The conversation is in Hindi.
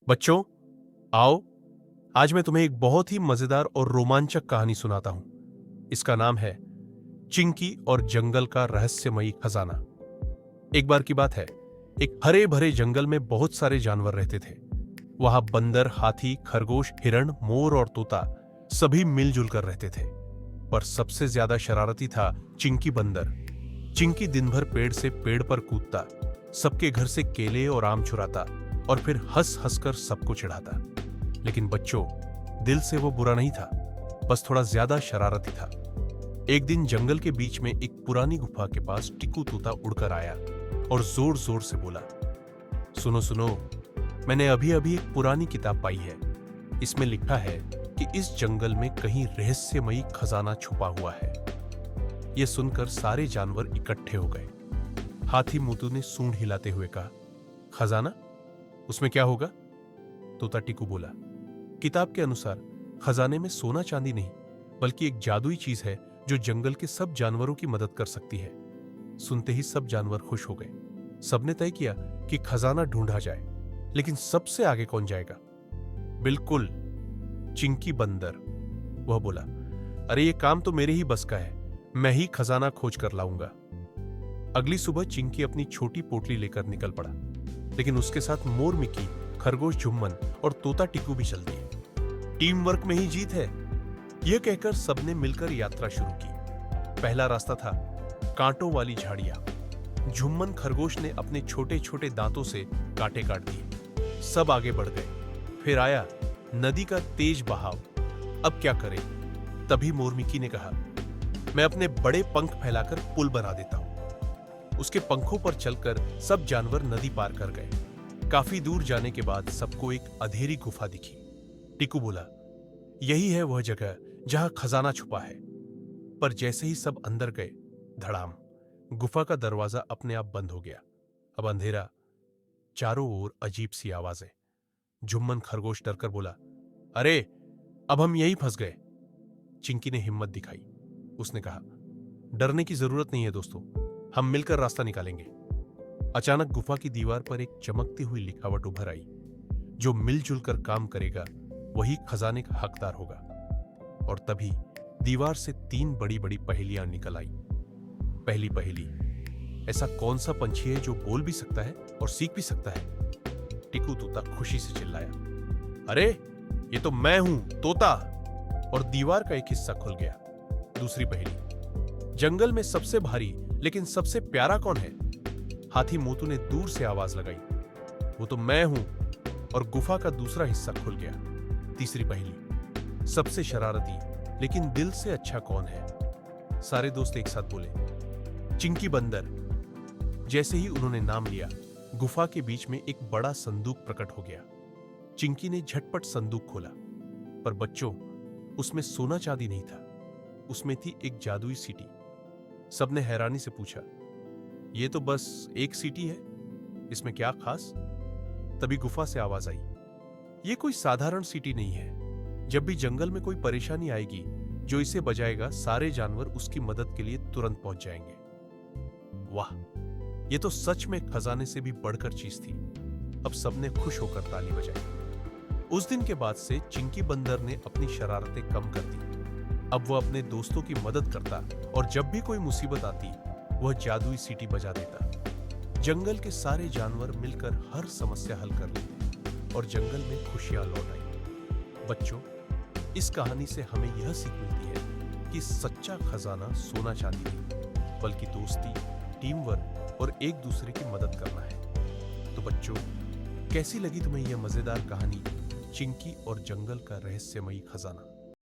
बच्चों, आओ। आज मैं तुम्हें एक बहुत ही मजेदार और रोमांचक कहानी सुनाता हूं। इसका नाम है चिंकी और जंगल का रहस्यमयी खजाना। एक बार की बात है, एक हरे भरे जंगल में बहुत सारे जानवर रहते थे। वहां बंदर, हाथी, खरगोश, हिरण, मोर और तोता सभी मिलजुल कर रहते थे। पर सबसे ज्यादा शरारती था चिंकी बंदर। चिंकी दिन भर पेड़ से पेड़ पर कूदता, सबके घर से केले और आम चुराता और फिर हंस हंसकर सबको चिढ़ाता। लेकिन बच्चों, दिल से वो बुरा नहीं था, बस थोड़ा ज्यादा शरारती था। एक दिन जंगल के बीच में एक पुरानी गुफा के पास टिकू तोता उड़कर आया और जोर जोर से बोला, सुनो सुनो, मैंने अभी अभी एक पुरानी किताब पाई है। इसमें लिखा है कि इस जंगल में कहीं रहस्यमयी खजाना छुपा हुआ है। यह सुनकर सारे जानवर इकट्ठे हो गए। हाथी मूतू ने सूंड हिलाते हुए कहा, खजाना? उसमें क्या होगा? तोता टिकू बोला, किताब के अनुसार खजाने में सोना चांदी नहीं, बल्कि एक जादुई चीज है जो जंगल के सब जानवरों की मदद कर सकती है। सुनते ही सब जानवर खुश हो गए। सबने तय किया कि खजाना ढूंढा जाए, लेकिन सबसे आगे कौन जाएगा? बिल्कुल, चिंकी बंदर। वह बोला, अरे ये काम तो मेरे ही बस का है, मैं ही खजाना खोज कर लाऊंगा। अगली सुबह चिंकी अपनी छोटी पोटली लेकर निकल पड़ा, लेकिन उसके साथ मोर मिकी, खरगोश झुम्मन और तोता टिकू भी चल दिए। टीम वर्क में ही जीत है, यह कहकर सबने मिलकर यात्रा शुरू की। पहला रास्ता था कांटों वाली झाड़ियां। झुम्मन खरगोश ने अपने छोटे छोटे दांतों से कांटे काट दिए। सब आगे बढ़ गए। फिर आया नदी का तेज बहाव। अब क्या करें? तभी मोर मिकी ने कहा, मैं अपने बड़े पंख फैलाकर पुल बना देता हूं। उसके पंखों पर चलकर सब जानवर नदी पार कर गए। काफी दूर जाने के बाद सबको एक अंधेरी गुफा दिखी। टिकू बोला, यही है वह जगह जहां खजाना छुपा है। पर जैसे ही सब अंदर गए, धड़ाम, गुफा का दरवाजा अपने आप बंद हो गया। अब अंधेरा, चारों ओर अजीब सी आवाजें। झुम्मन खरगोश डरकर बोला, अरे अब हम यहीं फंस गए। चिंकी ने हिम्मत दिखाई। उसने कहा, डरने की जरूरत नहीं है दोस्तों, हम मिलकर रास्ता निकालेंगे। अचानक गुफा की दीवार पर एक चमकती हुई लिखावट उभर आई, जो मिलजुल कर काम करेगा वही खजाने का हकदार होगा। और तभी दीवार से 3 बड़ी बड़ी पहेलियां निकल आई। पहली पहेली, ऐसा कौन सा पंछी है जो बोल भी सकता है और सीख भी सकता है? टिकू तोता खुशी से चिल्लाया, अरे ये तो मैं हूं, तोता। और दीवार का एक हिस्सा खुल गया। दूसरी पहेली, जंगल में सबसे भारी लेकिन सबसे प्यारा कौन है? हाथी मूतू ने दूर से आवाज लगाई, वो तो मैं हूं। और गुफा का दूसरा हिस्सा खुल गया। तीसरी पहेली, सबसे शरारती लेकिन दिल से अच्छा कौन है? सारे दोस्त एक साथ बोले, चिंकी बंदर। जैसे ही उन्होंने नाम लिया, गुफा के बीच में एक बड़ा संदूक प्रकट हो गया। चिंकी ने झटपट संदूक खोला, पर बच्चों, उसमें सोना चांदी नहीं था, उसमें थी एक जादुई सीटी। सबने हैरानी से पूछा, यह तो बस एक सीटी है, इसमें क्या खास? तभी गुफा से आवाज आई, यह कोई साधारण सीटी नहीं है। जब भी जंगल में कोई परेशानी आएगी, जो इसे बजाएगा, सारे जानवर उसकी मदद के लिए तुरंत पहुंच जाएंगे। वाह, यह तो सच में खजाने से भी बढ़कर चीज थी। अब सबने खुश होकर ताली बजाई। उस दिन के बाद से चिंकी बंदर ने अपनी शरारतें कम कर दी। अब वह अपने दोस्तों की मदद करता और जब भी कोई मुसीबत आती, वह जादुई सीटी बजा देता। जंगल के सारे जानवर मिलकर हर समस्या हल कर लेते और जंगल में खुशियां लौट आई। बच्चों, इस कहानी से हमें यह सीख मिलती है कि सच्चा खजाना सोना चांदी नहीं, बल्कि दोस्ती, टीम वर्क और एक दूसरे की मदद करना है। तो बच्चों, कैसी लगी तुम्हें यह मजेदार कहानी, चिंकी और जंगल का रहस्यमयी खजाना?